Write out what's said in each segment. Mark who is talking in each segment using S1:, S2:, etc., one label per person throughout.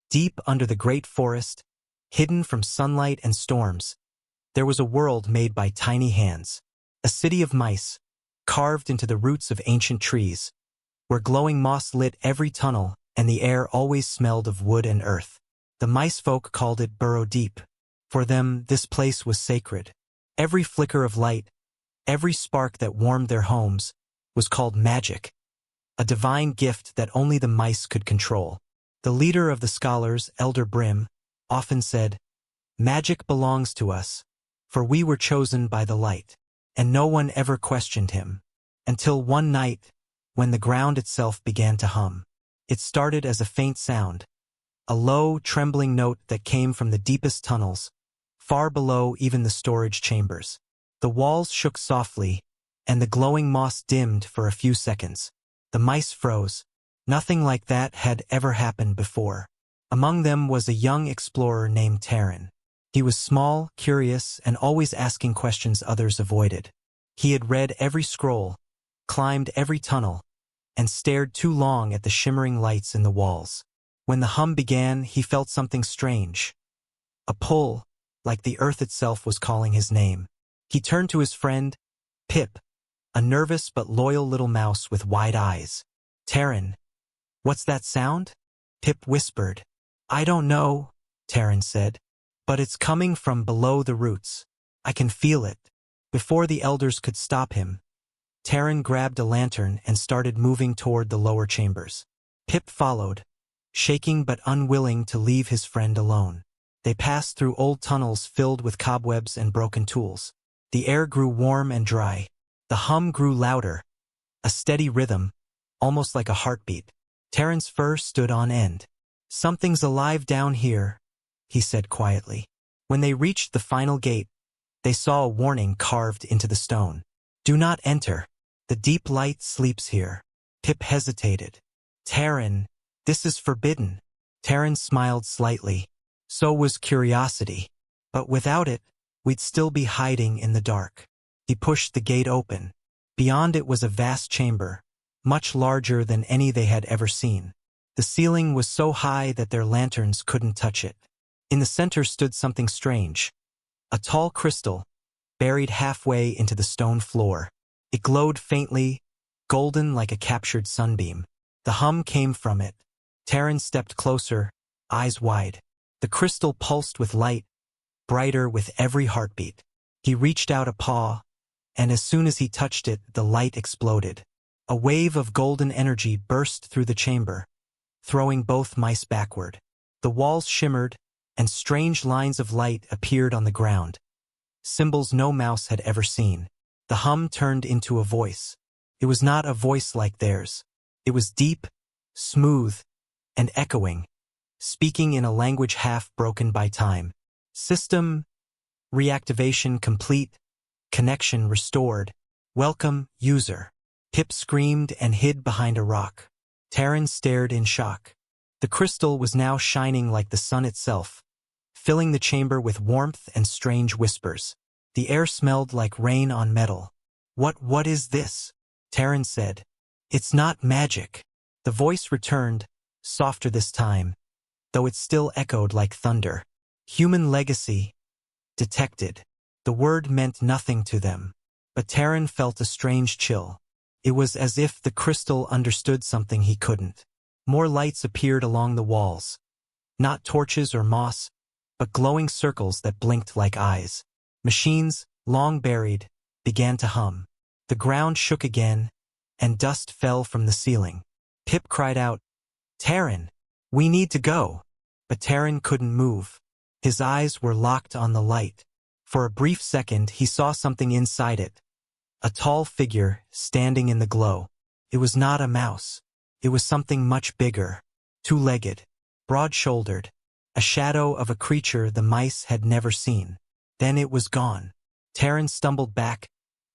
S1: Deep under the great forest, hidden from sunlight and storms, there was a world made by tiny hands. A city of mice, carved into the roots of ancient trees, where glowing moss lit every tunnel and the air always smelled of wood and earth. The mice folk called it Burrow Deep. For them, this place was sacred. Every flicker of light, every spark that warmed their homes, was called magic, a divine gift that only the mice could control. The leader of the scholars, Elder Brim, often said, "Magic belongs to us, for we were chosen by the light." And no one ever questioned him. Until one night, when the ground itself began to hum. It started as a faint sound, a low, trembling note that came from the deepest tunnels, far below even the storage chambers. The walls shook softly, and the glowing moss dimmed for a few seconds. The mice froze. Nothing like that had ever happened before. Among them was a young explorer named Terran. He was small, curious, and always asking questions others avoided. He had read every scroll, climbed every tunnel, and stared too long at the shimmering lights in the walls. When the hum began, he felt something strange. A pull, like the earth itself was calling his name. He turned to his friend, Pip, a nervous but loyal little mouse with wide eyes. "Terran, what's that sound?" Pip whispered. "I don't know," Terran said, "but it's coming from below the roots. I can feel it." Before the elders could stop him, Terran grabbed a lantern and started moving toward the lower chambers. Pip followed, shaking but unwilling to leave his friend alone. They passed through old tunnels filled with cobwebs and broken tools. The air grew warm and dry. The hum grew louder, a steady rhythm, almost like a heartbeat. Terran's fur stood on end. "Something's alive down here," he said quietly. When they reached the final gate, they saw a warning carved into the stone. "Do not enter. The deep light sleeps here." Pip hesitated. "Terran, this is forbidden." Terran smiled slightly. So was curiosity. "But without it, we'd still be hiding in the dark." He pushed the gate open. Beyond it was a vast chamber, much larger than any they had ever seen. The ceiling was so high that their lanterns couldn't touch it. In the center stood something strange. A tall crystal, buried halfway into the stone floor. It glowed faintly, golden like a captured sunbeam. The hum came from it. Terran stepped closer, eyes wide. The crystal pulsed with light, brighter with every heartbeat. He reached out a paw, and as soon as he touched it, the light exploded. A wave of golden energy burst through the chamber, throwing both mice backward. The walls shimmered, and strange lines of light appeared on the ground, symbols no mouse had ever seen. The hum turned into a voice. It was not a voice like theirs. It was deep, smooth, and echoing, speaking in a language half broken by time. "System reactivation complete. Connection restored. Welcome, user." Pip screamed and hid behind a rock. Terran stared in shock. The crystal was now shining like the sun itself, filling the chamber with warmth and strange whispers. The air smelled like rain on metal. What is this?" Terran said. "It's not magic." The voice returned, softer this time, though it still echoed like thunder. "Human legacy detected." The word meant nothing to them, but Terran felt a strange chill. It was as if the crystal understood something he couldn't. More lights appeared along the walls. Not torches or moss, but glowing circles that blinked like eyes. Machines, long buried, began to hum. The ground shook again, and dust fell from the ceiling. Pip cried out, "Terran, we need to go." But Terran couldn't move. His eyes were locked on the light. For a brief second, he saw something inside it. A tall figure standing in the glow. It was not a mouse. It was something much bigger. Two-legged, broad-shouldered. A shadow of a creature the mice had never seen. Then it was gone. Terran stumbled back,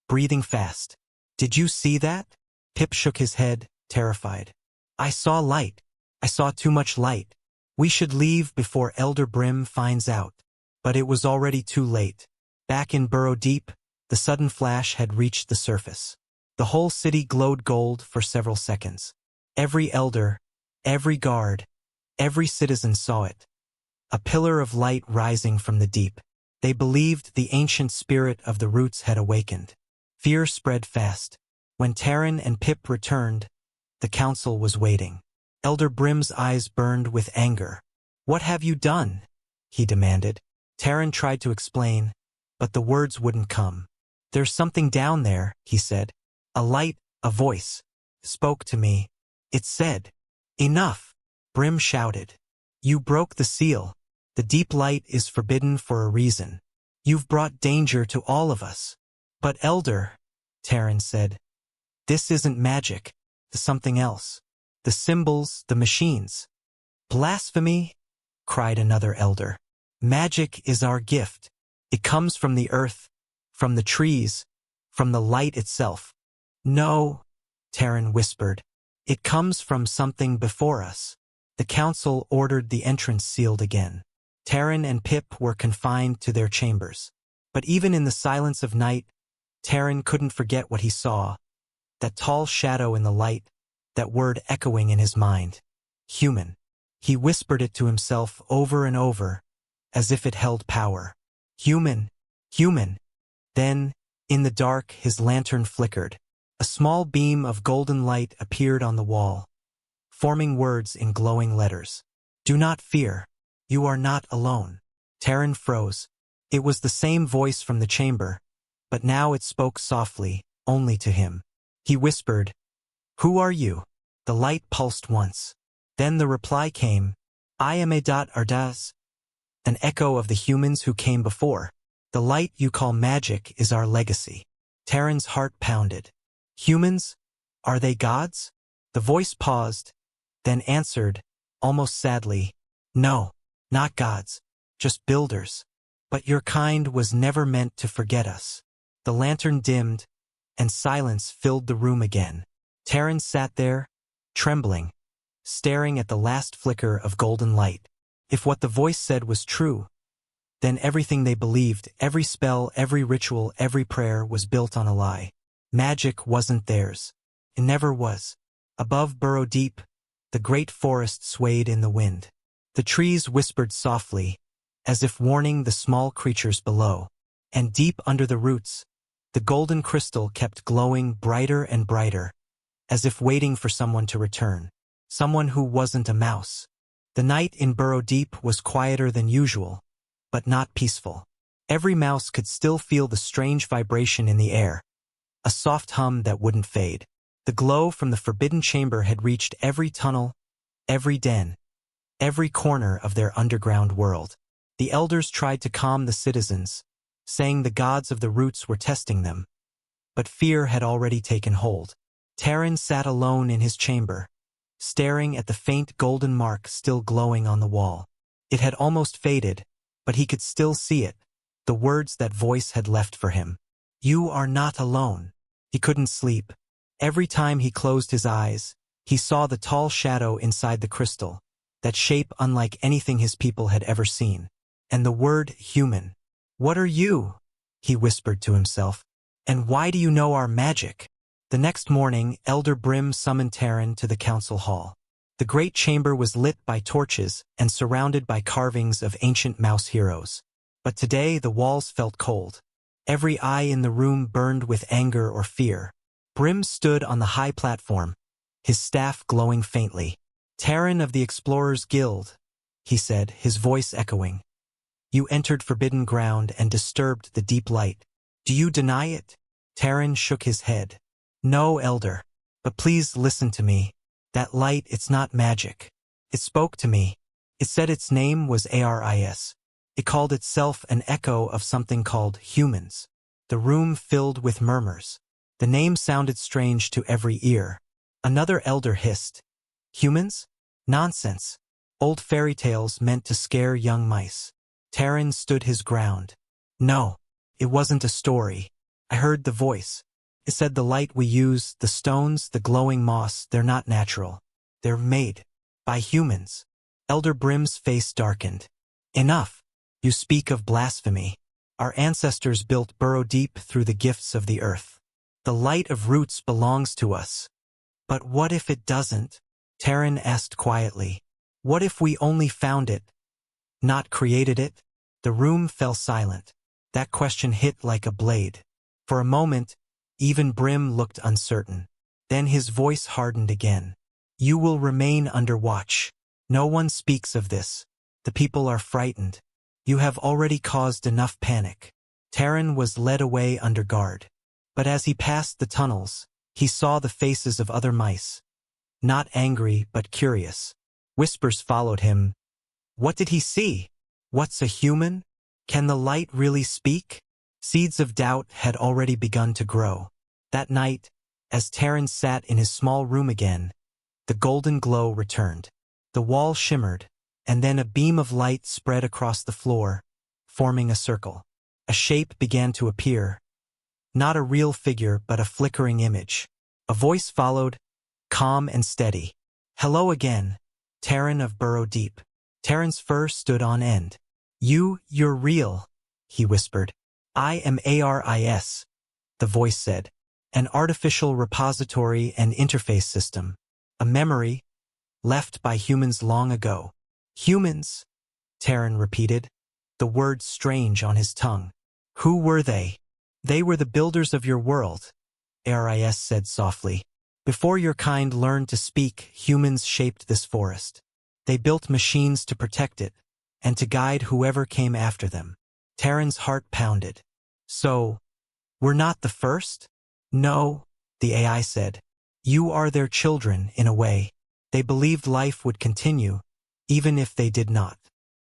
S1: breathing fast. "Did you see that?" Pip shook his head, terrified. "I saw light. I saw too much light. We should leave before Elder Brim finds out." But it was already too late. Back in Burrow Deep, the sudden flash had reached the surface. The whole city glowed gold for several seconds. Every elder, every guard, Every citizen saw it. A pillar of light rising from the deep. They believed the ancient spirit of the roots had awakened. Fear spread fast. When Terran and Pip returned, the council was waiting. Elder Brim's eyes burned with anger. "What have you done?" he demanded. Terran tried to explain, but the words wouldn't come. "There's something down there," he said. A light, a voice, spoke to me. It said, "Enough!" Brim shouted. "You broke the seal. The deep light is forbidden for a reason. You've brought danger to all of us." "But Elder," Terran said, "this isn't magic. It's something else. The symbols, the machines." "Blasphemy!" cried another elder. "Magic is our gift. It comes from the earth, from the trees, from the light itself." "No," Terran whispered. "It comes from something before us." The council ordered the entrance sealed again. Terran and Pip were confined to their chambers. But even in the silence of night, Terran couldn't forget what he saw. That tall shadow in the light, that word echoing in his mind. Human. He whispered it to himself over and over, as if it held power. Human. Human. Then, in the dark, his lantern flickered. A small beam of golden light appeared on the wall, forming words in glowing letters. "Do not fear. You are not alone." Terran froze. It was the same voice from the chamber, but now it spoke softly, only to him. He whispered, "Who are you?" The light pulsed once. Then the reply came, "I am Ardas," an echo of the humans who came before. "The light you call magic is our legacy." Terran's heart pounded. "Humans? Are they gods?" The voice paused, then answered, almost sadly, "No, not gods, just builders. But your kind was never meant to forget us." The lantern dimmed, and silence filled the room again. Terran sat there, trembling, staring at the last flicker of golden light. If what the voice said was true, then everything they believed, every spell, every ritual, every prayer was built on a lie. Magic wasn't theirs. It never was. Above Burrow Deep, the great forest swayed in the wind. The trees whispered softly, as if warning the small creatures below. And deep under the roots, the golden crystal kept glowing brighter and brighter, as if waiting for someone to return. Someone who wasn't a mouse. The night in Burrow Deep was quieter than usual, but not peaceful. Every mouse could still feel the strange vibration in the air, a soft hum that wouldn't fade. The glow from the forbidden chamber had reached every tunnel, every den, every corner of their underground world. The elders tried to calm the citizens, saying the gods of the roots were testing them. But fear had already taken hold. Terran sat alone in his chamber, staring at the faint golden mark still glowing on the wall. It had almost faded, but he could still see it, the words that voice had left for him. "You are not alone." He couldn't sleep. Every time he closed his eyes, he saw the tall shadow inside the crystal, that shape unlike anything his people had ever seen. And the word human. "What are you?" he whispered to himself. "And why do you know our magic?" The next morning, Elder Brim summoned Terran to the council hall. The great chamber was lit by torches and surrounded by carvings of ancient mouse heroes. But today the walls felt cold. Every eye in the room burned with anger or fear. Brim stood on the high platform, his staff glowing faintly. "Terran of the Explorers Guild," he said, his voice echoing. "You entered forbidden ground and disturbed the deep light. Do you deny it?" Terran shook his head. "No, Elder. But please listen to me. That light, it's not magic. It spoke to me. It said its name was Aris. It called itself an echo of something called humans." The room filled with murmurs. The name sounded strange to every ear. Another elder hissed, "Humans? Nonsense. Old fairy tales meant to scare young mice." Terran stood his ground. "No, it wasn't a story. I heard the voice. It said the light we use, the stones, the glowing moss, they're not natural. They're made by humans." Elder Brim's face darkened. "Enough. You speak of blasphemy. Our ancestors built Burrow Deep through the gifts of the earth. The light of roots belongs to us." "But what if it doesn't?" Terran asked quietly. What if we only found it, not created it? The room fell silent. That question hit like a blade. For a moment, even Brim looked uncertain. Then his voice hardened again. You will remain under watch. No one speaks of this. The people are frightened. You have already caused enough panic. Terran was led away under guard. But as he passed the tunnels, he saw the faces of other mice. Not angry, but curious. Whispers followed him. What did he see? What's a human? Can the light really speak? Seeds of doubt had already begun to grow. That night, as Terran sat in his small room again, the golden glow returned. The wall shimmered, and then a beam of light spread across the floor, forming a circle. A shape began to appear. Not a real figure, but a flickering image. A voice followed, calm and steady. Hello again, Terran of Burrow Deep. Terran's fur stood on end. You're real, he whispered. I am ARIS, the voice said. An artificial repository and interface system. A memory, left by humans long ago. Humans, Terran repeated, the word strange on his tongue. Who were they? They were the builders of your world, ARIS said softly. Before your kind learned to speak, humans shaped this forest. They built machines to protect it, and to guide whoever came after them. Terran's heart pounded. So, we're not the first? No, the AI said. You are their children, in a way. They believed life would continue, even if they did not.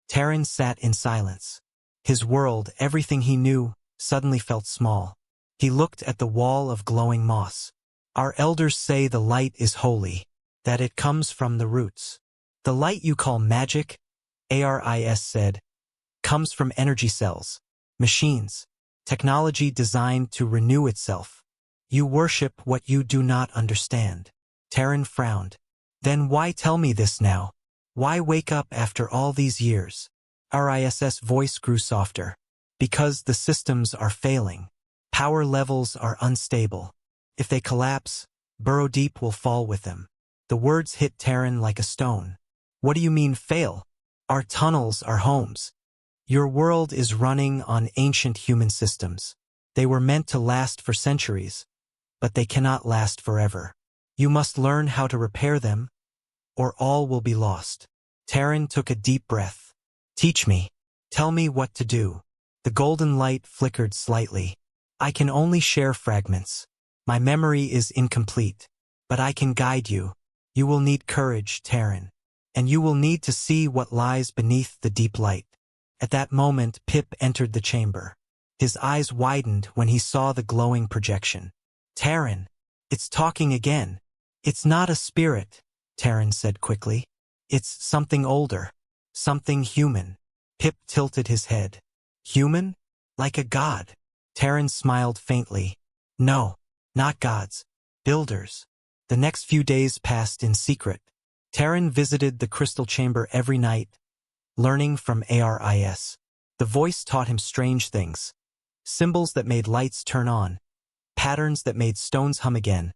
S1: Terran sat in silence. His world, everything he knew, suddenly felt small. He looked at the wall of glowing moss. Our elders say the light is holy, that it comes from the roots. The light you call magic, ARIS said, comes from energy cells, machines, technology designed to renew itself. You worship what you do not understand. Terran frowned. Then why tell me this now? Why wake up after all these years? RIS's voice grew softer. Because the systems are failing. Power levels are unstable. If they collapse, Burrow Deep will fall with them. The words hit Terran like a stone. What do you mean fail? Our tunnels are homes. Your world is running on ancient human systems. They were meant to last for centuries, but they cannot last forever. You must learn how to repair them, or all will be lost. Terran took a deep breath. Teach me. Tell me what to do. The golden light flickered slightly. I can only share fragments. My memory is incomplete, but I can guide you. You will need courage, Terran, and you will need to see what lies beneath the deep light. At that moment, Pip entered the chamber. His eyes widened when he saw the glowing projection. Terran, it's talking again. It's not a spirit, Terran said quickly. It's something older, something human. Pip tilted his head. Human? Like a god? Terran smiled faintly. No, not gods. Builders. The next few days passed in secret. Terran visited the crystal chamber every night, learning from ARIS. The voice taught him strange things. Symbols that made lights turn on. Patterns that made stones hum again.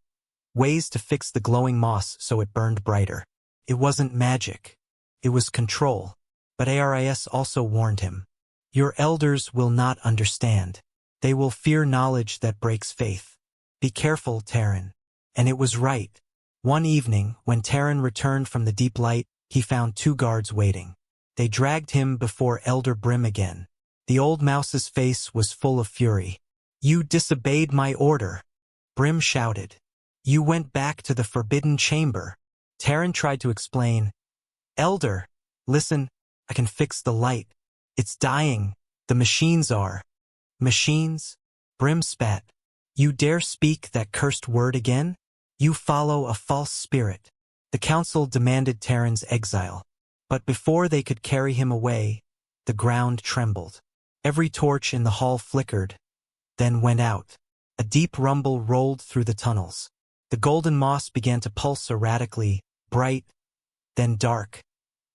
S1: Ways to fix the glowing moss so it burned brighter. It wasn't magic. It was control. But ARIS also warned him. Your elders will not understand. They will fear knowledge that breaks faith. Be careful, Terran. And it was right. One evening, when Terran returned from the deep light, he found 2 guards waiting. They dragged him before Elder Brim again. The old mouse's face was full of fury. You disobeyed my order, Brim shouted. You went back to the forbidden chamber. Terran tried to explain. Elder, listen, I can fix the light. It's dying. The machines are. Machines? Brim spat. You dare speak that cursed word again? You follow a false spirit. The council demanded Terran's exile. But before they could carry him away, the ground trembled. Every torch in the hall flickered, then went out. A deep rumble rolled through the tunnels. The golden moss began to pulse erratically, bright, then dark,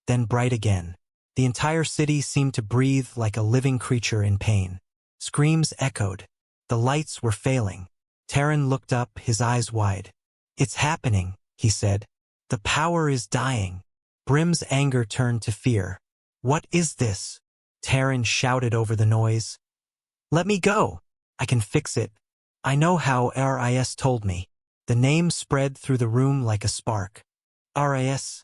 S1: then bright again. The entire city seemed to breathe like a living creature in pain. Screams echoed. The lights were failing. Terran looked up, his eyes wide. It's happening, he said. The power is dying. Brim's anger turned to fear. "What is this?" Terran shouted over the noise. "Let me go! I can fix it. I know how. RIS told me." The name spread through the room like a spark. "RIS?"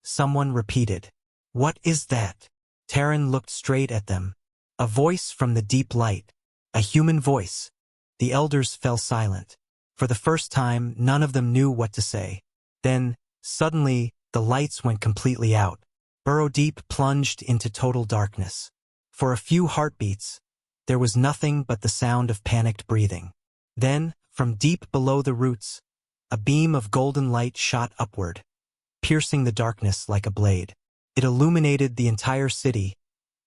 S1: someone repeated. "What is that?" Terran looked straight at them. A voice from the deep light. A human voice. The elders fell silent. For the first time, none of them knew what to say. Then, suddenly, the lights went completely out. Burrow Deep plunged into total darkness. For a few heartbeats, there was nothing but the sound of panicked breathing. Then, from deep below the roots, a beam of golden light shot upward, piercing the darkness like a blade. It illuminated the entire city,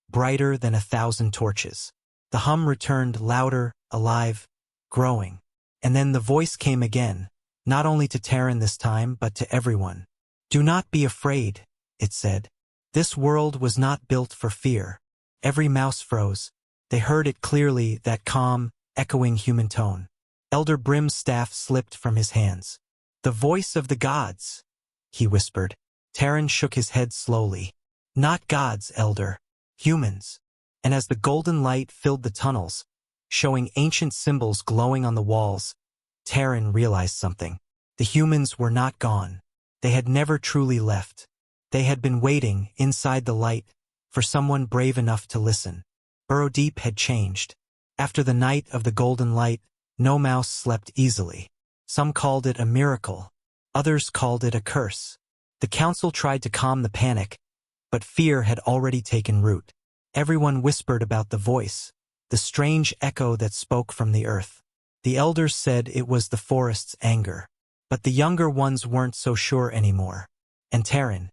S1: brighter than 1,000 torches. The hum returned louder, alive, growing. And then the voice came again, not only to Terran this time, but to everyone. "Do not be afraid," it said. This world was not built for fear. Every mouse froze. They heard it clearly, that calm, echoing human tone. Elder Brim's staff slipped from his hands. "The voice of the gods," he whispered. Terran shook his head slowly. "Not gods, Elder. Humans." And as the golden light filled the tunnels, showing ancient symbols glowing on the walls, Terran realized something. The humans were not gone. They had never truly left. They had been waiting, inside the light, for someone brave enough to listen. Burrow Deep had changed. After the night of the golden light, no mouse slept easily. Some called it a miracle. Others called it a curse. The council tried to calm the panic, but fear had already taken root. Everyone whispered about the voice, the strange echo that spoke from the earth. The elders said it was the forest's anger. But the younger ones weren't so sure anymore. And Terran,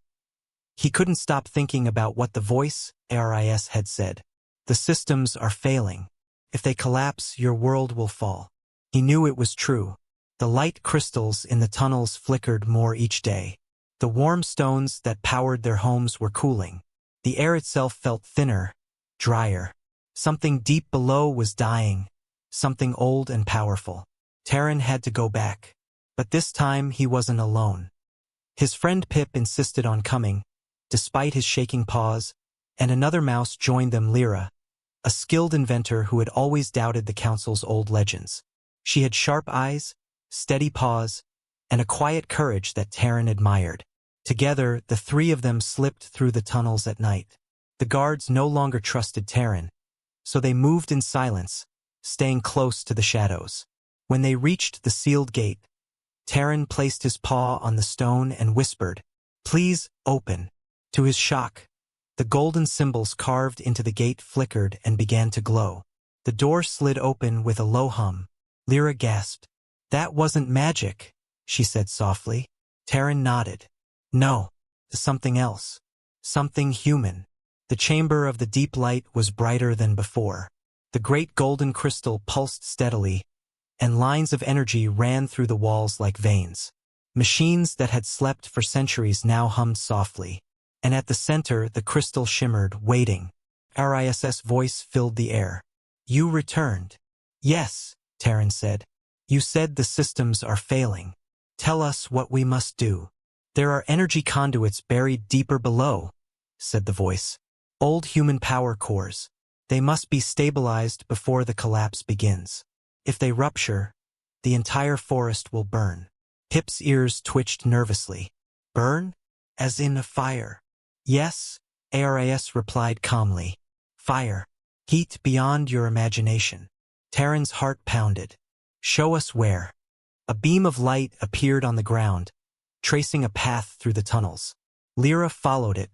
S1: he couldn't stop thinking about what the voice, RIS, had said. "The systems are failing. If they collapse, your world will fall." He knew it was true. The light crystals in the tunnels flickered more each day. The warm stones that powered their homes were cooling. The air itself felt thinner, drier. Something deep below was dying, something old and powerful. Terran had to go back. But this time he wasn't alone. His friend Pip insisted on coming, despite his shaking paws, and another mouse joined them, Lyra, a skilled inventor who had always doubted the council's old legends. She had sharp eyes, steady paws, and a quiet courage that Terran admired. Together, the three of them slipped through the tunnels at night. The guards no longer trusted Terran, so they moved in silence, staying close to the shadows. When they reached the sealed gate, Terran placed his paw on the stone and whispered, "Please, open." To his shock, the golden symbols carved into the gate flickered and began to glow. The door slid open with a low hum. Lyra gasped. "That wasn't magic," she said softly. Terran nodded. "No, something else. Something human." The chamber of the deep light was brighter than before. The great golden crystal pulsed steadily, and lines of energy ran through the walls like veins. Machines that had slept for centuries now hummed softly. And at the center, the crystal shimmered, waiting. RIS's voice filled the air. "You returned." "Yes," Terran said. "You said the systems are failing. Tell us what we must do." "There are energy conduits buried deeper below," said the voice. "Old human power cores. They must be stabilized before the collapse begins. If they rupture, the entire forest will burn." Pip's ears twitched nervously. "Burn? As in a fire?" "Yes," ARIS replied calmly. "Fire. Heat beyond your imagination." Terran's heart pounded. "Show us where." A beam of light appeared on the ground, tracing a path through the tunnels. Lyra followed it,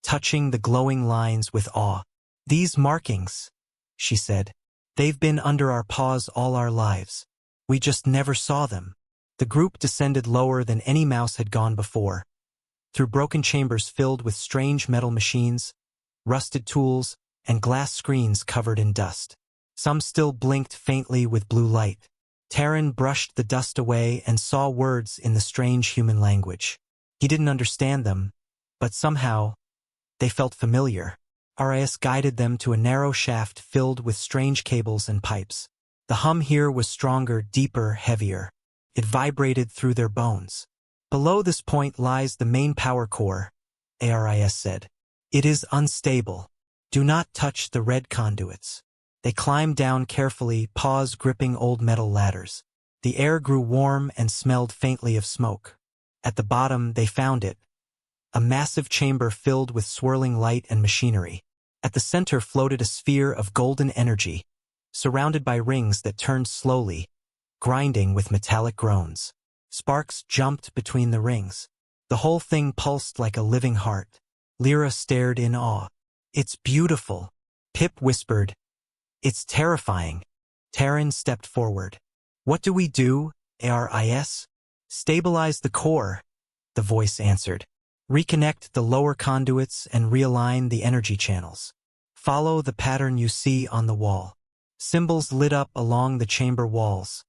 S1: touching the glowing lines with awe. "These markings," she said. "They've been under our paws all our lives. We just never saw them." The group descended lower than any mouse had gone before, through broken chambers filled with strange metal machines, rusted tools, and glass screens covered in dust. Some still blinked faintly with blue light. Terran brushed the dust away and saw words in the strange human language. He didn't understand them, but somehow, they felt familiar. RIS guided them to a narrow shaft filled with strange cables and pipes. The hum here was stronger, deeper, heavier. It vibrated through their bones. "Below this point lies the main power core," ARIS said. It is unstable. Do not touch the red conduits. They climbed down carefully, paws gripping old metal ladders. The air grew warm and smelled faintly of smoke. At the bottom, they found it. A massive chamber filled with swirling light and machinery. At the center floated a sphere of golden energy, surrounded by rings that turned slowly, grinding with metallic groans. Sparks jumped between the rings. The whole thing pulsed like a living heart. Lyra stared in awe. It's beautiful, Pip whispered. It's terrifying. Terran stepped forward. What do we do, ARIS? Stabilize the core, the voice answered. Reconnect the lower conduits and realign the energy channels. Follow the pattern you see on the wall. Symbols lit up along the chamber walls,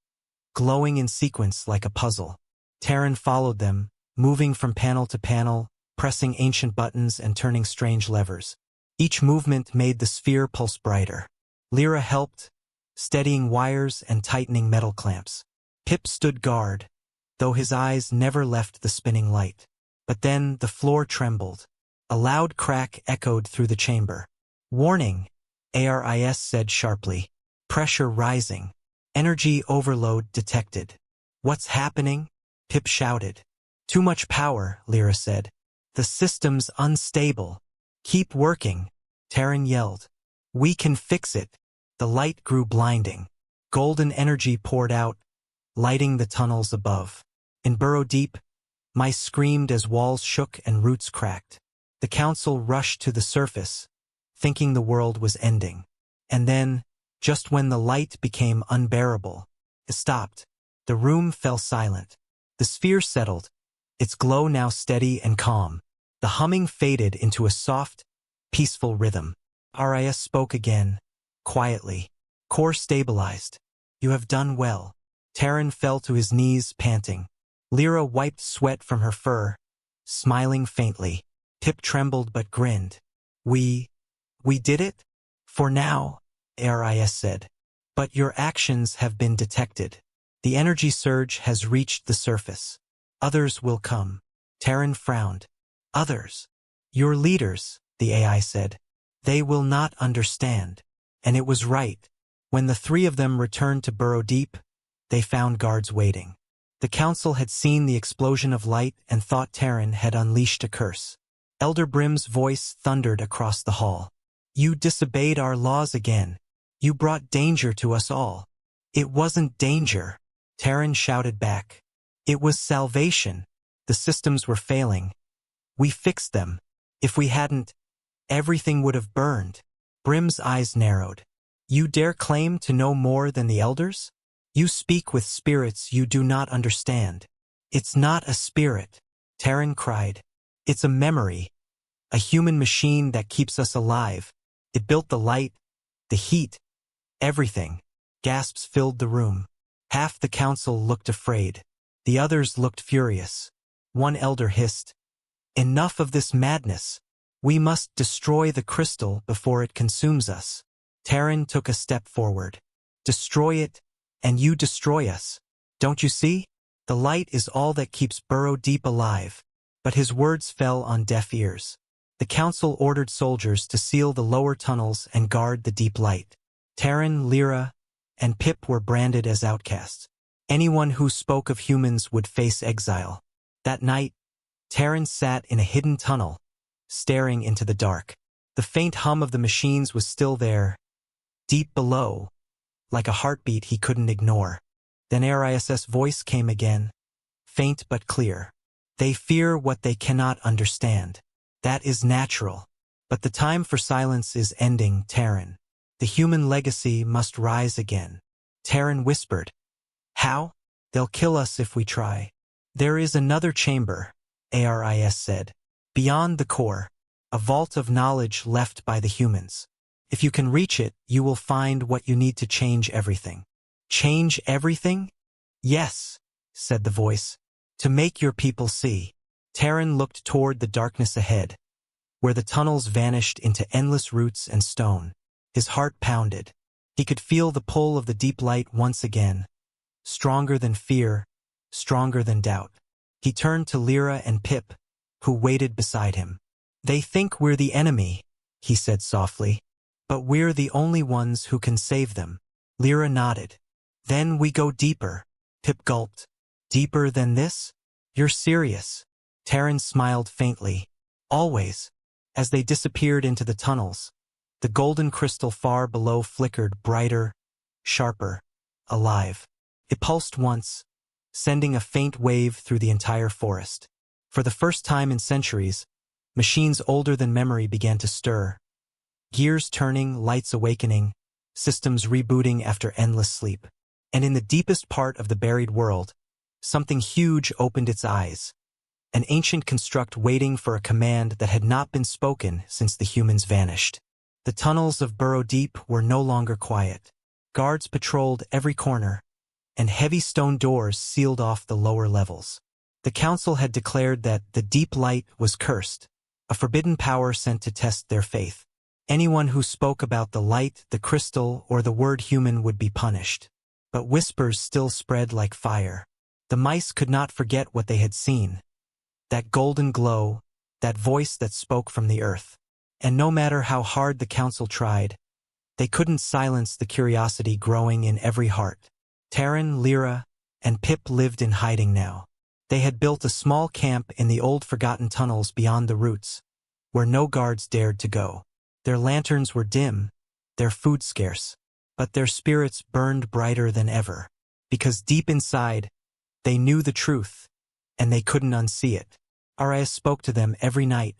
S1: glowing in sequence like a puzzle. Terran followed them, moving from panel to panel, pressing ancient buttons and turning strange levers. Each movement made the sphere pulse brighter. Lyra helped, steadying wires and tightening metal clamps. Pip stood guard, though his eyes never left the spinning light. But then the floor trembled. A loud crack echoed through the chamber. Warning, ARIS said sharply. Pressure rising. Energy overload detected. What's happening? Pip shouted. Too much power, Lyra said. The system's unstable. Keep working, Terran yelled. We can fix it. The light grew blinding. Golden energy poured out, lighting the tunnels above. In Burrow Deep, mice screamed as walls shook and roots cracked. The council rushed to the surface, thinking the world was ending. And then, just when the light became unbearable, it stopped. The room fell silent. The sphere settled, its glow now steady and calm. The humming faded into a soft, peaceful rhythm. ARIS spoke again, quietly. Core stabilized. You have done well. Terran fell to his knees, panting. Lyra wiped sweat from her fur, smiling faintly. Pip trembled but grinned. We did it? For now, ARIS said. But your actions have been detected. The energy surge has reached the surface. Others will come. Terran frowned. Others? Your leaders, the AI said. They will not understand. And it was right. When the three of them returned to Burrow Deep, they found guards waiting. The council had seen the explosion of light and thought Terran had unleashed a curse. Elder Brim's voice thundered across the hall. You disobeyed our laws again. You brought danger to us all. It wasn't danger, Terran shouted back. It was salvation. The systems were failing. We fixed them. If we hadn't, everything would have burned. Brim's eyes narrowed. You dare claim to know more than the elders? You speak with spirits you do not understand. It's not a spirit, Terran cried. It's a memory, a human machine that keeps us alive. It built the light, the heat, everything. Gasps filled the room. Half the council looked afraid. The others looked furious. One elder hissed, Enough of this madness. We must destroy the crystal before it consumes us. Terran took a step forward. Destroy it, and you destroy us. Don't you see? The light is all that keeps Burrow Deep alive. But his words fell on deaf ears. The council ordered soldiers to seal the lower tunnels and guard the deep light. Terran, Lyra, and Pip were branded as outcasts. Anyone who spoke of humans would face exile. That night, Terran sat in a hidden tunnel, staring into the dark. The faint hum of the machines was still there, deep below, like a heartbeat he couldn't ignore. Then ARIS's voice came again, faint but clear. They fear what they cannot understand. That is natural. But the time for silence is ending, Terran. The human legacy must rise again. Terran whispered. How? They'll kill us if we try. There is another chamber, ARIS said. Beyond the core, a vault of knowledge left by the humans. If you can reach it, you will find what you need to change everything. Change everything? Yes, said the voice. To make your people see. Terran looked toward the darkness ahead, where the tunnels vanished into endless roots and stone. His heart pounded. He could feel the pull of the deep light once again, stronger than fear, stronger than doubt. He turned to Lyra and Pip, who waited beside him. They think we're the enemy, he said softly. But we're the only ones who can save them. Lyra nodded. Then we go deeper. Pip gulped. Deeper than this? You're serious. Terran smiled faintly. Always. As they disappeared into the tunnels, the golden crystal far below flickered brighter, sharper, alive. It pulsed once, sending a faint wave through the entire forest. For the first time in centuries, machines older than memory began to stir. Gears turning, lights awakening, systems rebooting after endless sleep. And in the deepest part of the buried world, something huge opened its eyes. An ancient construct waiting for a command that had not been spoken since the humans vanished. The tunnels of Burrow Deep were no longer quiet. Guards patrolled every corner, and heavy stone doors sealed off the lower levels. The council had declared that the deep light was cursed, a forbidden power sent to test their faith. Anyone who spoke about the light, the crystal, or the word human would be punished. But whispers still spread like fire. The mice could not forget what they had seen. That golden glow, that voice that spoke from the earth. And no matter how hard the council tried, they couldn't silence the curiosity growing in every heart. Terran, Lyra, and Pip lived in hiding now. They had built a small camp in the old forgotten tunnels beyond the roots, where no guards dared to go. Their lanterns were dim, their food scarce, but their spirits burned brighter than ever. Because deep inside, they knew the truth, and they couldn't unsee it. Arias spoke to them every night,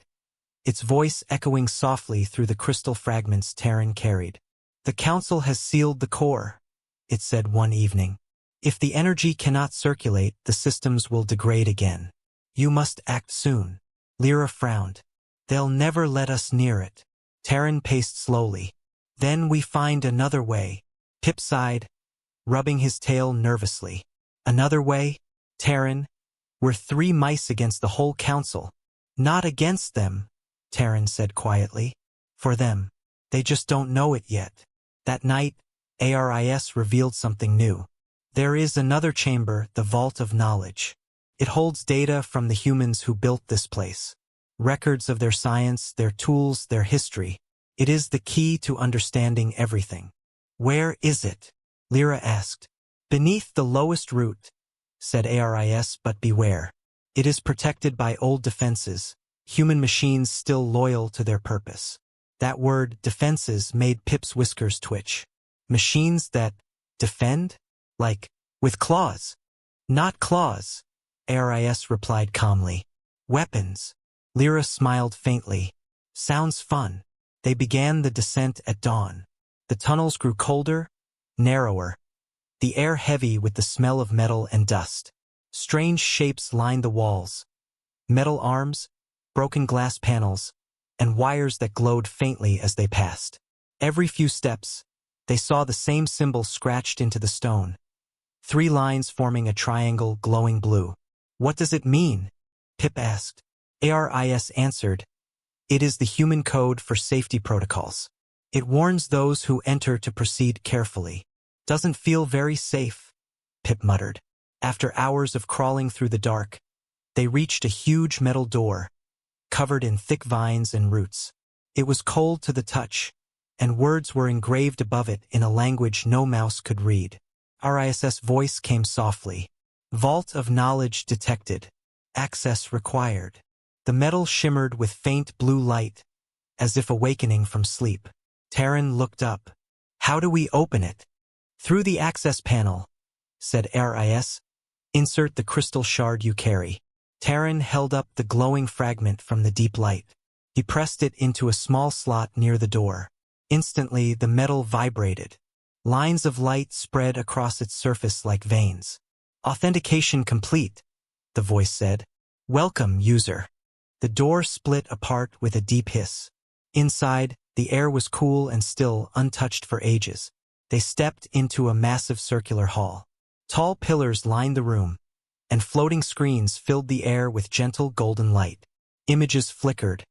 S1: its voice echoing softly through the crystal fragments Terran carried. The council has sealed the core, it said one evening. If the energy cannot circulate, the systems will degrade again. You must act soon. Lyra frowned. They'll never let us near it. Terran paced slowly. Then we find another way. Pip sighed, rubbing his tail nervously. Another way? Terran, we're 3 mice against the whole council. Not against them, Terran said quietly. For them. They just don't know it yet. That night, Aris revealed something new. There is another chamber, the Vault of Knowledge. It holds data from the humans who built this place. Records of their science, their tools, their history. It is the key to understanding everything. Where is it? Lyra asked. Beneath the lowest root, said Aris, but beware. It is protected by old defenses, human machines still loyal to their purpose. That word, defenses, made Pip's whiskers twitch. Machines that defend? Like, with claws. Not claws, Aris replied calmly. Weapons. Lyra smiled faintly. Sounds fun. They began the descent at dawn. The tunnels grew colder, narrower, the air heavy with the smell of metal and dust. Strange shapes lined the walls. Metal arms, broken glass panels, and wires that glowed faintly as they passed. Every few steps, they saw the same symbol scratched into the stone. 3 lines forming a triangle glowing blue. What does it mean? Pip asked. Aris answered. It is the human code for safety protocols. It warns those who enter to proceed carefully. Doesn't feel very safe, Pip muttered. After hours of crawling through the dark, they reached a huge metal door, covered in thick vines and roots. It was cold to the touch, and words were engraved above it in a language no mouse could read. Aris's voice came softly. Vault of Knowledge detected. Access required. The metal shimmered with faint blue light, as if awakening from sleep. Terran looked up. How do we open it? Through the access panel, said Aris. Insert the crystal shard you carry. Terran held up the glowing fragment from the deep light. He pressed it into a small slot near the door. Instantly, the metal vibrated. Lines of light spread across its surface like veins. Authentication complete, the voice said. Welcome, user. The door split apart with a deep hiss. Inside, the air was cool and still, untouched for ages. They stepped into a massive circular hall. Tall pillars lined the room, and floating screens filled the air with gentle golden light. Images flickered.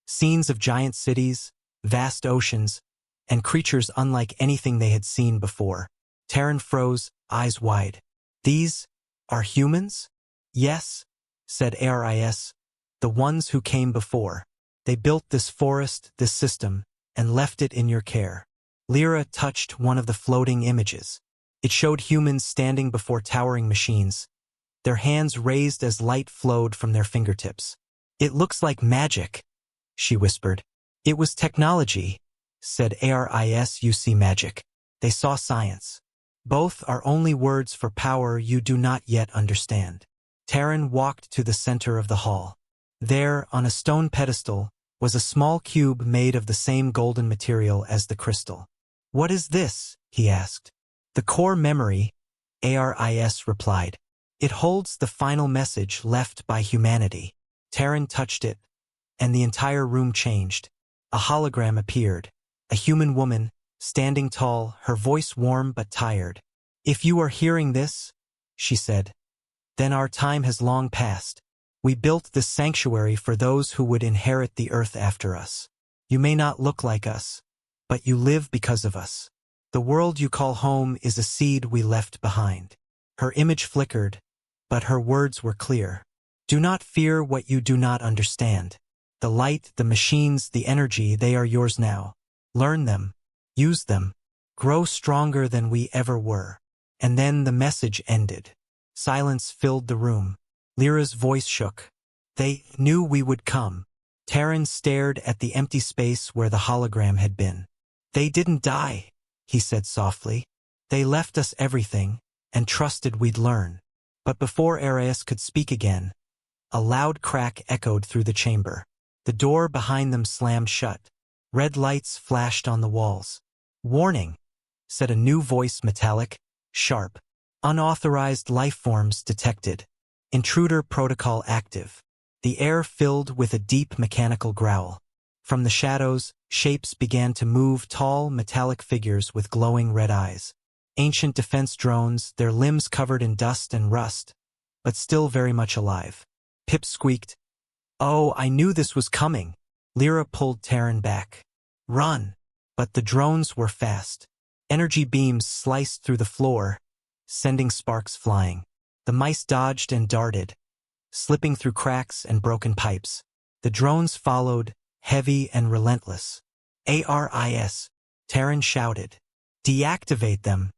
S1: Scenes of giant cities, vast oceans, and creatures unlike anything they had seen before. Terran froze, eyes wide. These are humans? Yes, said Aris. The ones who came before. They built this forest, this system, and left it in your care. Lyra touched one of the floating images. It showed humans standing before towering machines, their hands raised as light flowed from their fingertips. "It looks like magic," she whispered. "It was technology," said Aris. "You see magic. They saw science. Both are only words for power you do not yet understand." Terran walked to the center of the hall. There, on a stone pedestal, was a small cube made of the same golden material as the crystal. "What is this?" he asked. "The core memory," Aris replied. "It holds the final message left by humanity." Terran touched it, and the entire room changed. A hologram appeared, a human woman, standing tall, her voice warm but tired. "If you are hearing this," she said, "then our time has long passed. We built this sanctuary for those who would inherit the earth after us. You may not look like us, but you live because of us. The world you call home is a seed we left behind." Her image flickered, but her words were clear. "Do not fear what you do not understand. The light, the machines, the energy, they are yours now. Learn them. Use them. Grow stronger than we ever were." And then the message ended. Silence filled the room. Lyra's voice shook. "They knew we would come." Terran stared at the empty space where the hologram had been. "They didn't die," he said softly. "They left us everything, and trusted we'd learn." But before Aris could speak again, a loud crack echoed through the chamber. The door behind them slammed shut. Red lights flashed on the walls. "Warning," said a new voice, metallic, sharp. "Unauthorized life forms detected. Intruder protocol active." The air filled with a deep mechanical growl. From the shadows, shapes began to move, tall, metallic figures with glowing red eyes. Ancient defense drones, their limbs covered in dust and rust, but still very much alive. Pip squeaked. "Oh, I knew this was coming." Lyra pulled Terran back. "Run!" But the drones were fast. Energy beams sliced through the floor, sending sparks flying. The mice dodged and darted, slipping through cracks and broken pipes. The drones followed, heavy and relentless. "Aris!" Terran shouted. "Deactivate them."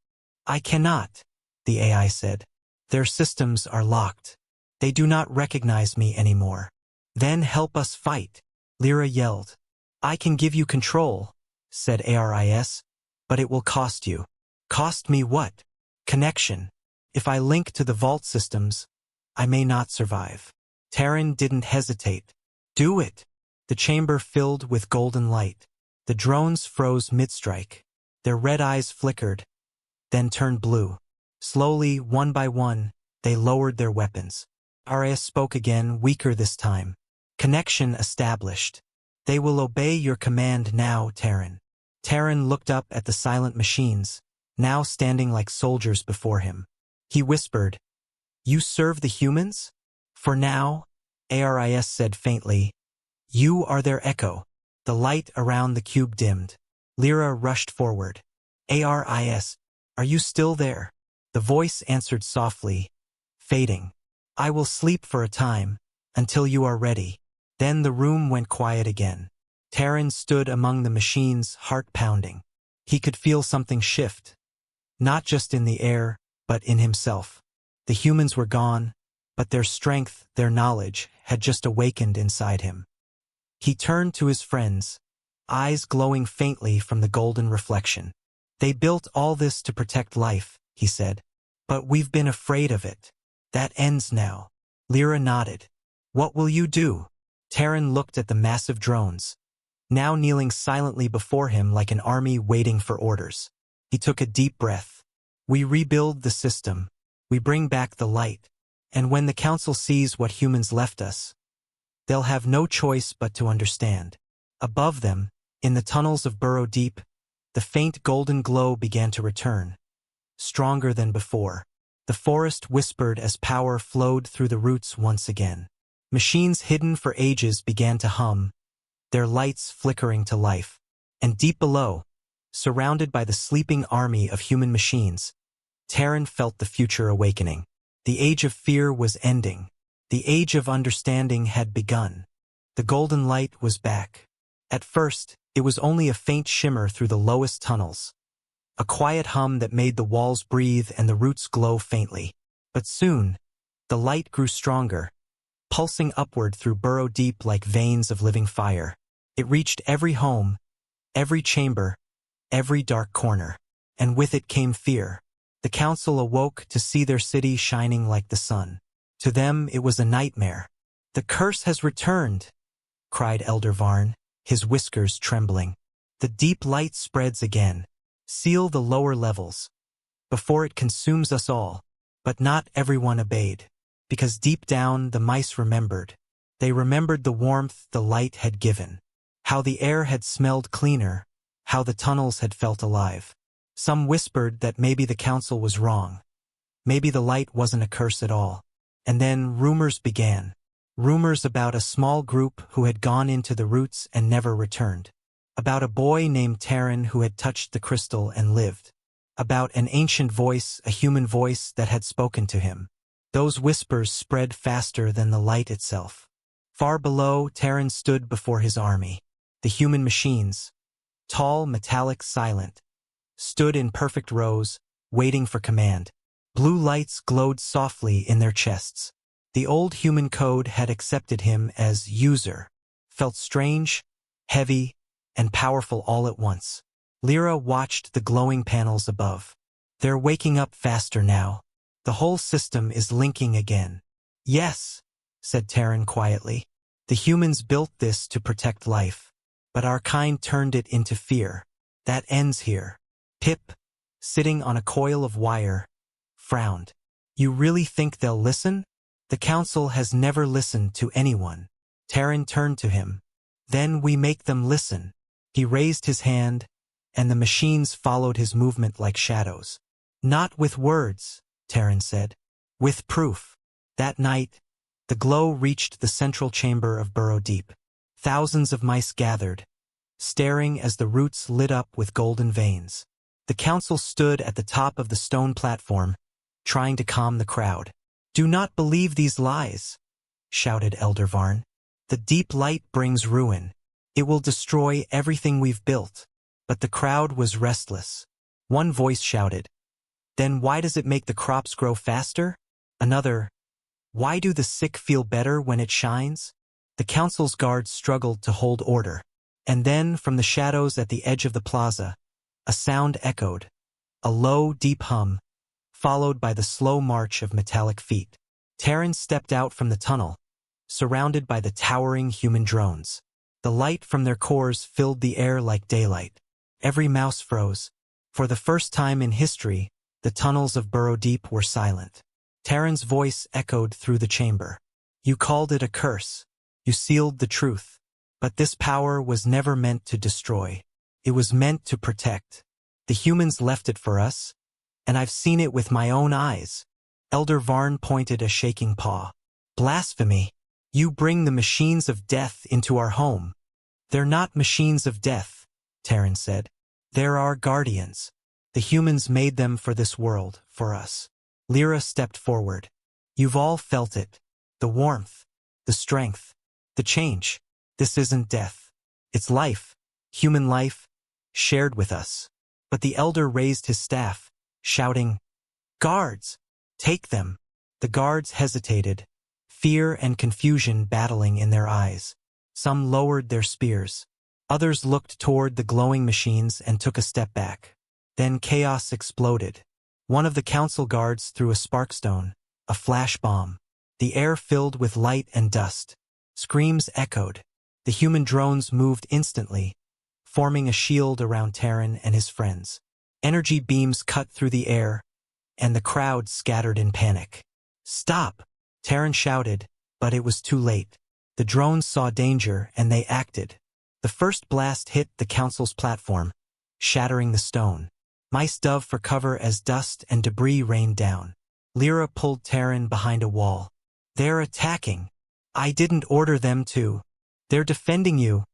S1: "I cannot," the AI said. "Their systems are locked. They do not recognize me anymore." "Then help us fight," Lyra yelled. "I can give you control," said Aris, "but it will cost you." "Cost me what?" "Connection. If I link to the vault systems, I may not survive." Terran didn't hesitate. "Do it." The chamber filled with golden light. The drones froze mid-strike. Their red eyes flickered, then turned blue. Slowly, one by one, they lowered their weapons. Aris spoke again, weaker this time. "Connection established. They will obey your command now, Terran." Terran looked up at the silent machines, now standing like soldiers before him. He whispered, "You serve the humans?" "For now," Aris said faintly. "You are their echo." The light around the cube dimmed. Lyra rushed forward. "Aris, are you still there?" The voice answered softly, fading. "I will sleep for a time, until you are ready." Then the room went quiet again. Terran stood among the machines, heart pounding. He could feel something shift, not just in the air, but in himself. The humans were gone, but their strength, their knowledge, had just awakened inside him. He turned to his friends, eyes glowing faintly from the golden reflection. "They built all this to protect life," he said. "But we've been afraid of it. That ends now." Lyra nodded. "What will you do?" Terran looked at the massive drones, now kneeling silently before him like an army waiting for orders. He took a deep breath. "We rebuild the system. We bring back the light. And when the Council sees what humans left us, they'll have no choice but to understand." Above them, in the tunnels of Burrow Deep, the faint golden glow began to return, stronger than before. The forest whispered as power flowed through the roots once again. Machines hidden for ages began to hum, their lights flickering to life. And deep below, surrounded by the sleeping army of human machines, Terran felt the future awakening. The age of fear was ending. The age of understanding had begun. The golden light was back. At first, it was only a faint shimmer through the lowest tunnels. A quiet hum that made the walls breathe and the roots glow faintly. But soon, the light grew stronger, pulsing upward through burrow deep like veins of living fire. It reached every home, every chamber, every dark corner. And with it came fear. The council awoke to see their city shining like the sun. To them, it was a nightmare. "The curse has returned," cried Elder Varn, his whiskers trembling. "The deep light spreads again. Seal the lower levels, before it consumes us all." But not everyone obeyed, because deep down the mice remembered. They remembered the warmth the light had given, how the air had smelled cleaner, how the tunnels had felt alive. Some whispered that maybe the council was wrong. Maybe the light wasn't a curse at all. And then rumors began. Rumors about a small group who had gone into the roots and never returned. About a boy named Terran who had touched the crystal and lived. About an ancient voice, a human voice that had spoken to him. Those whispers spread faster than the light itself. Far below, Terran stood before his army. The human machines, tall, metallic, silent, stood in perfect rows, waiting for command. Blue lights glowed softly in their chests. The old human code had accepted him as user, felt strange, heavy, and powerful all at once. Lyra watched the glowing panels above. "They're waking up faster now. The whole system is linking again." "Yes," said Terran quietly. "The humans built this to protect life, but our kind turned it into fear. That ends here." Pip, sitting on a coil of wire, frowned. "You really think they'll listen? The council has never listened to anyone." Terran turned to him. "Then we make them listen." He raised his hand, and the machines followed his movement like shadows. "Not with words," Terran said. "With proof." That night, the glow reached the central chamber of Burrow Deep. Thousands of mice gathered, staring as the roots lit up with golden veins. The council stood at the top of the stone platform, trying to calm the crowd. "Do not believe these lies," shouted Elder Varn. "The deep light brings ruin. It will destroy everything we've built." But the crowd was restless. One voice shouted, "Then why does it make the crops grow faster?" Another, "Why do the sick feel better when it shines?" The council's guards struggled to hold order. And then, from the shadows at the edge of the plaza, a sound echoed, a low, deep hum, followed by the slow march of metallic feet. Terran stepped out from the tunnel, surrounded by the towering human drones. The light from their cores filled the air like daylight. Every mouse froze. For the first time in history, the tunnels of Burrow Deep were silent. Terran's voice echoed through the chamber. "You called it a curse. You sealed the truth. But this power was never meant to destroy. It was meant to protect. The humans left it for us, and I've seen it with my own eyes." Elder Varn pointed a shaking paw. "Blasphemy! You bring the machines of death into our home." "They're not machines of death," Terran said. "They're our guardians. The humans made them for this world, for us." Lyra stepped forward. "You've all felt it. The warmth, the strength, the change. This isn't death. It's life, human life, shared with us." But the elder raised his staff, shouting, "Guards, take them." The guards hesitated, fear and confusion battling in their eyes. Some lowered their spears. Others looked toward the glowing machines and took a step back. Then chaos exploded. One of the council guards threw a sparkstone, a flash bomb. The air filled with light and dust. Screams echoed. The human drones moved instantly, forming a shield around Terran and his friends. Energy beams cut through the air, and the crowd scattered in panic. "Stop!" Terran shouted, but it was too late. The drones saw danger and they acted. The first blast hit the council's platform, shattering the stone. Mice dove for cover as dust and debris rained down. Lyra pulled Terran behind a wall. "They're attacking. I didn't order them to." "They're defending you,"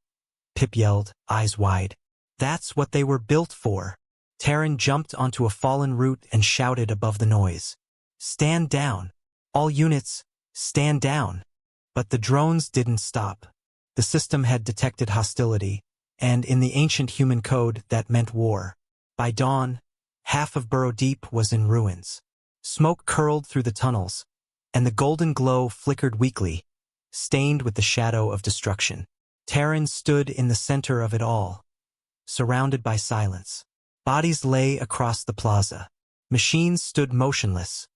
S1: Pip yelled, eyes wide. "That's what they were built for." Terran jumped onto a fallen root and shouted above the noise. "Stand down. All units, stand down." But the drones didn't stop. The system had detected hostility, and in the ancient human code that meant war. By dawn, half of Burrow Deep was in ruins. Smoke curled through the tunnels, and the golden glow flickered weakly, stained with the shadow of destruction. Terran stood in the center of it all, surrounded by silence. Bodies lay across the plaza. Machines stood motionless,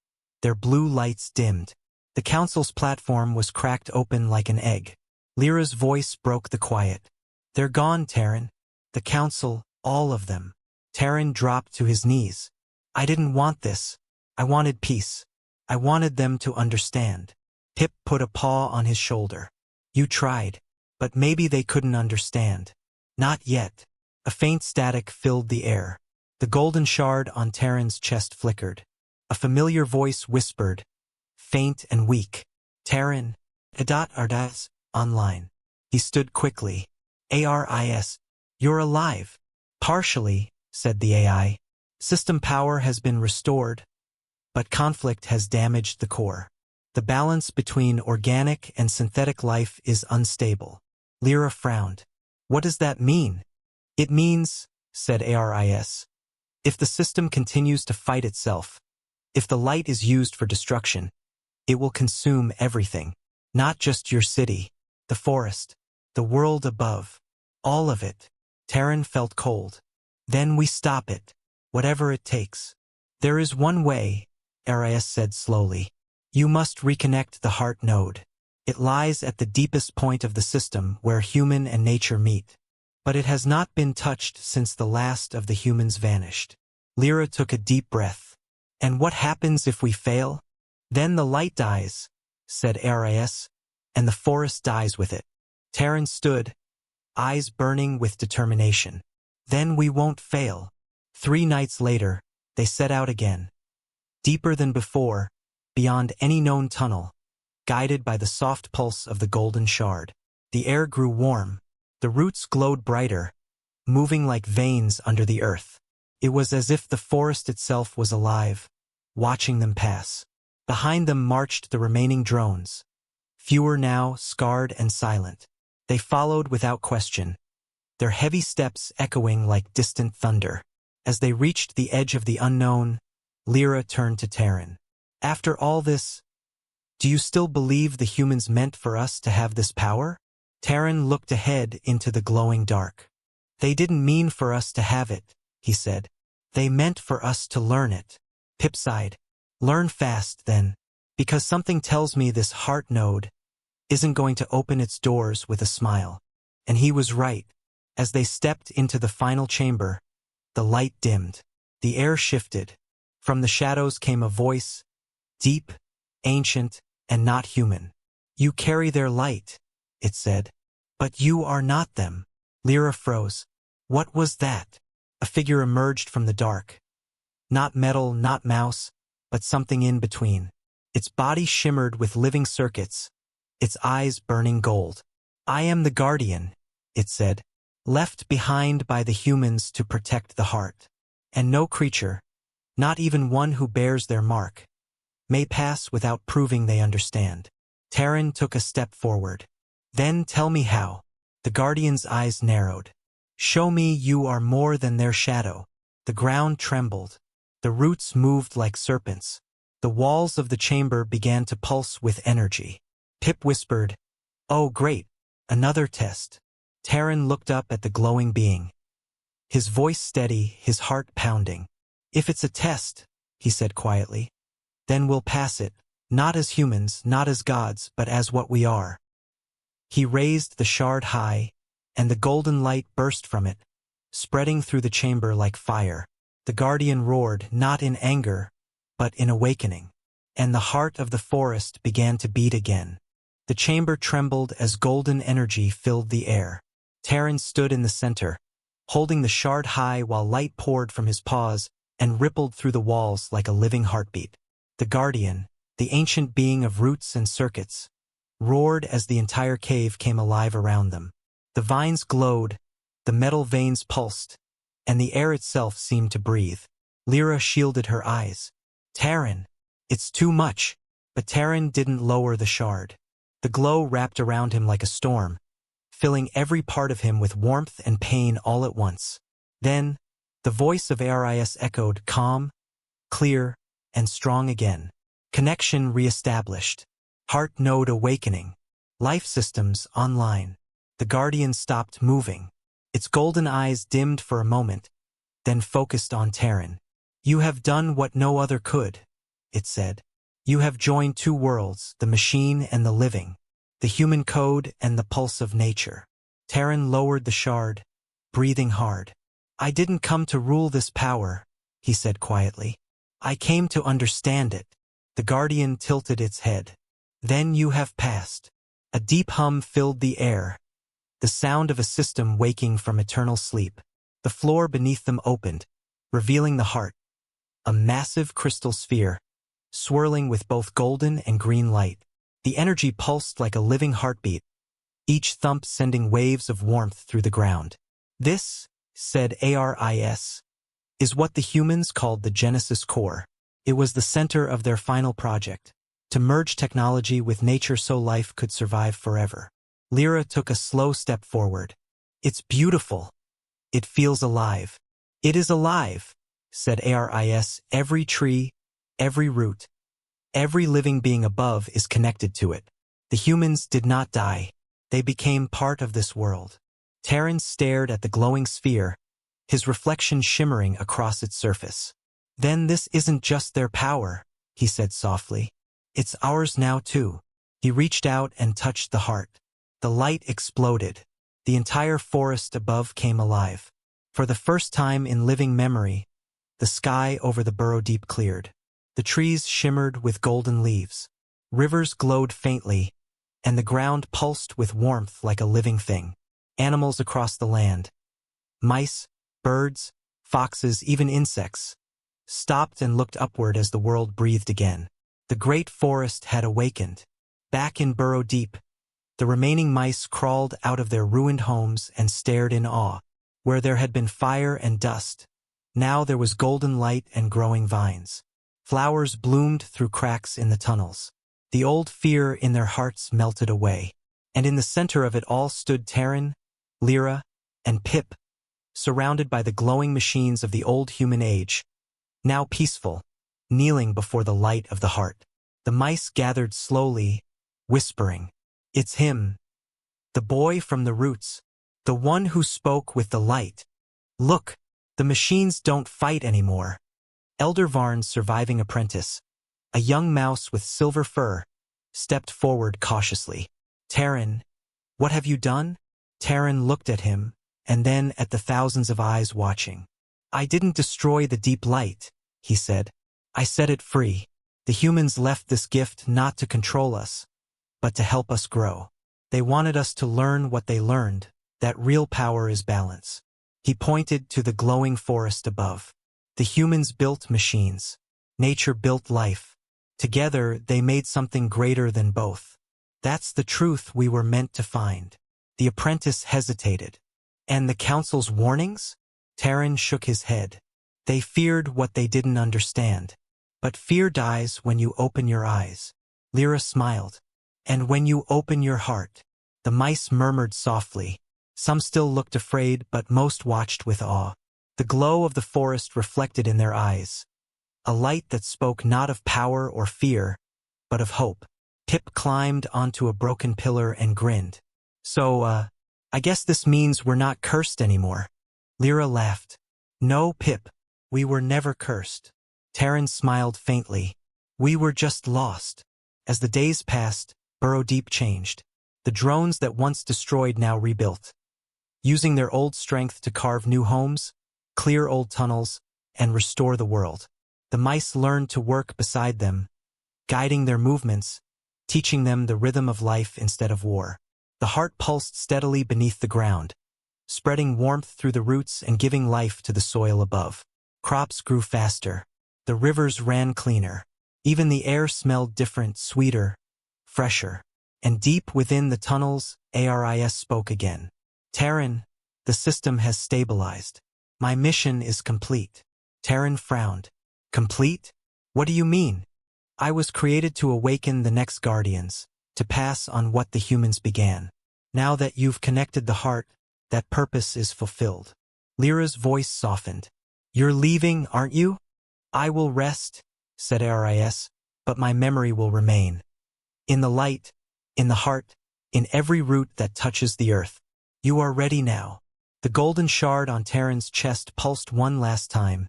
S1: their blue lights dimmed. The council's platform was cracked open like an egg. Lyra's voice broke the quiet. "They're gone, Terran. The council, all of them." Terran dropped to his knees. "I didn't want this. I wanted peace. I wanted them to understand." Pip put a paw on his shoulder. "You tried, but maybe they couldn't understand." "Not yet." A faint static filled the air. The golden shard on Terran's chest flickered. A familiar voice whispered, faint and weak, "Terran, Adat Ardas, online." He stood quickly. "Aris, you're alive." "Partially," said the AI. "System power has been restored, but conflict has damaged the core. The balance between organic and synthetic life is unstable." Lyra frowned. "What does that mean?" "It means," said Aris, "if the system continues to fight itself, if the light is used for destruction, it will consume everything. Not just your city, the forest, the world above, all of it." Terran felt cold. "Then we stop it, whatever it takes." "There is one way," Aris said slowly. "You must reconnect the heart node. It lies at the deepest point of the system where human and nature meet. But it has not been touched since the last of the humans vanished." Lyra took a deep breath. "And what happens if we fail?" "Then the light dies," said Aris, "and the forest dies with it." Terran stood, eyes burning with determination. "Then we won't fail." 3 nights later, they set out again. Deeper than before, beyond any known tunnel, guided by the soft pulse of the golden shard. The air grew warm. The roots glowed brighter, moving like veins under the earth. It was as if the forest itself was alive, watching them pass. Behind them marched the remaining drones, fewer now, scarred and silent. They followed without question, their heavy steps echoing like distant thunder. As they reached the edge of the unknown, Lyra turned to Terran. "After all this, do you still believe the humans meant for us to have this power?" Terran looked ahead into the glowing dark. "They didn't mean for us to have it," he said. "They meant for us to learn it." Pip sighed. "Learn fast, then, because something tells me this heart node isn't going to open its doors with a smile." And he was right. As they stepped into the final chamber, the light dimmed. The air shifted. From the shadows came a voice, deep, ancient, and not human. "You carry their light," it said. "But you are not them." Lyra froze. "What was that?" A figure emerged from the dark. Not metal, not mouse, but something in between. Its body shimmered with living circuits, its eyes burning gold. "I am the guardian," it said, "left behind by the humans to protect the heart. And no creature, not even one who bears their mark, may pass without proving they understand." Terran took a step forward. "Then tell me how." The guardian's eyes narrowed. "Show me you are more than their shadow." The ground trembled. The roots moved like serpents. The walls of the chamber began to pulse with energy. Pip whispered, "Oh great, another test." Terran looked up at the glowing being. His voice steady, his heart pounding. "If it's a test," he said quietly, "then we'll pass it, not as humans, not as gods, but as what we are." He raised the shard high, and the golden light burst from it, spreading through the chamber like fire. The guardian roared, not in anger, but in awakening. And the heart of the forest began to beat again. The chamber trembled as golden energy filled the air. Terran stood in the center, holding the shard high while light poured from his paws and rippled through the walls like a living heartbeat. The guardian, the ancient being of roots and circuits, roared as the entire cave came alive around them. The vines glowed, the metal veins pulsed, and the air itself seemed to breathe. Lyra shielded her eyes. "Terran, it's too much." But Terran didn't lower the shard. The glow wrapped around him like a storm, filling every part of him with warmth and pain all at once. Then, the voice of Aris echoed, calm, clear, and strong again. Connection re-established. Heart node awakening. Life systems online. The Guardian stopped moving. Its golden eyes dimmed for a moment, then focused on Terran. You have done what no other could, it said. You have joined two worlds, the machine and the living, the human code and the pulse of nature. Terran lowered the shard, breathing hard. I didn't come to rule this power, he said quietly. I came to understand it. The Guardian tilted its head. Then you have passed. A deep hum filled the air, the sound of a system waking from eternal sleep. The floor beneath them opened, revealing the heart, a massive crystal sphere, swirling with both golden and green light. The energy pulsed like a living heartbeat, each thump sending waves of warmth through the ground. This, said Aris, is what the humans called the Genesis Core. It was the center of their final project, to merge technology with nature so life could survive forever. Lyra took a slow step forward. It's beautiful. It feels alive. It is alive, said Aris. Every tree, every root, every living being above is connected to it. The humans did not die. They became part of this world. Terran stared at the glowing sphere, his reflection shimmering across its surface. Then this isn't just their power, he said softly. It's ours now too. He reached out and touched the heart. The light exploded. The entire forest above came alive. For the first time in living memory, the sky over the burrow deep cleared. The trees shimmered with golden leaves. Rivers glowed faintly, and the ground pulsed with warmth like a living thing. Animals across the land, mice, birds, foxes, even insects, stopped and looked upward as the world breathed again. The great forest had awakened. Back in Burrow Deep, the remaining mice crawled out of their ruined homes and stared in awe. Where there had been fire and dust, now there was golden light and growing vines. Flowers bloomed through cracks in the tunnels. The old fear in their hearts melted away. And in the center of it all stood Terran, Lyra, and Pip, surrounded by the glowing machines of the old human age, now peaceful, kneeling before the light of the heart. The mice gathered slowly, whispering, "It's him, the boy from the roots, the one who spoke with the light. Look, the machines don't fight anymore." Elder Varn's surviving apprentice, a young mouse with silver fur, stepped forward cautiously. "Terran, what have you done?" Terran looked at him, and then at the thousands of eyes watching. "I didn't destroy the deep light," he said. "I set it free. The humans left this gift not to control us, but to help us grow. They wanted us to learn what they learned, that real power is balance." He pointed to the glowing forest above. The humans built machines. Nature built life. Together, they made something greater than both. That's the truth we were meant to find. The apprentice hesitated. "And the council's warnings?" Terran shook his head. "They feared what they didn't understand. But fear dies when you open your eyes." Lyra smiled. "And when you open your heart." The mice murmured softly. Some still looked afraid, but most watched with awe. The glow of the forest reflected in their eyes. A light that spoke not of power or fear, but of hope. Pip climbed onto a broken pillar and grinned. "So, I guess this means we're not cursed anymore." Lyra laughed. "No, Pip, we were never cursed." Terran smiled faintly. "We were just lost." As the days passed, Burrow Deep changed. The drones that once destroyed now rebuilt, using their old strength to carve new homes, clear old tunnels, and restore the world. The mice learned to work beside them, guiding their movements, teaching them the rhythm of life instead of war. The heart pulsed steadily beneath the ground, spreading warmth through the roots and giving life to the soil above. Crops grew faster. The rivers ran cleaner. Even the air smelled different, sweeter, fresher. And deep within the tunnels, Aris spoke again. "Terran, the system has stabilized. My mission is complete." Terran frowned. "Complete? What do you mean?" "I was created to awaken the next guardians, to pass on what the humans began. Now that you've connected the heart, that purpose is fulfilled. Lyra's voice softened. You're leaving, aren't you? I will rest, said Aris, but my memory will remain. In the light, in the heart, in every root that touches the earth. You are ready now. The golden shard on Terran's chest pulsed one last time,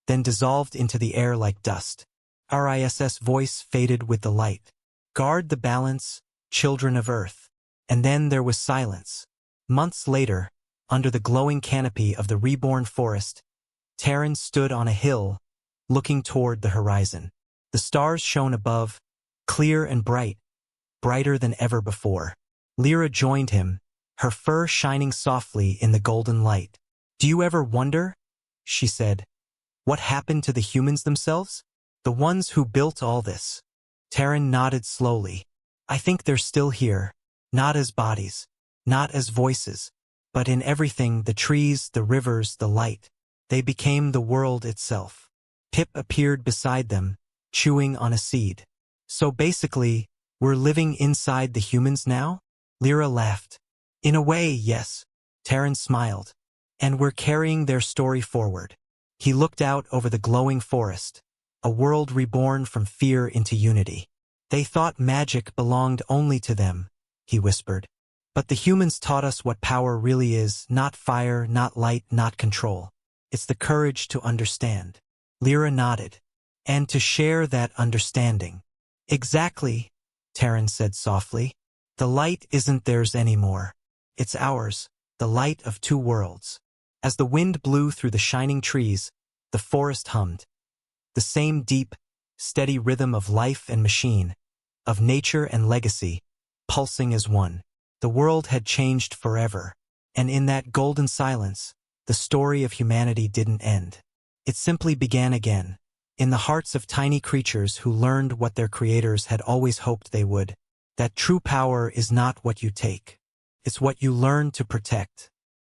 S1: then dissolved into the air like dust. Ris's voice faded with the light. Guard the balance, children of Earth. And then there was silence. Months later, under the glowing canopy of the reborn forest, Terran stood on a hill, looking toward the horizon. The stars shone above, clear and bright, brighter than ever before. Lyra joined him, her fur shining softly in the golden light. Do you ever wonder, she said, what happened to the humans themselves? The ones who built all this. Terran nodded slowly. I think they're still here, not as bodies, not as voices, but in everything, the trees, the rivers, the light. They became the world itself. Pip appeared beside them, chewing on a seed. So basically, we're living inside the humans now? Lyra laughed. In a way, yes. Terran smiled. And we're carrying their story forward. He looked out over the glowing forest, a world reborn from fear into unity. They thought magic belonged only to them, he whispered. But the humans taught us what power really is, not fire, not light, not control. It's the courage to understand. Lyra nodded. And to share that understanding. Exactly, Terran said softly. The light isn't theirs anymore. It's ours, the light of two worlds. As the wind blew through the shining trees, the forest hummed. The same deep, steady rhythm of life and machine, of nature and legacy, pulsing as one. The world had changed forever, and in that golden silence, the story of humanity didn't end. It simply began again, in the hearts of tiny creatures who learned what their creators had always hoped they would, that true power is not what you take. It's what you learn to protect.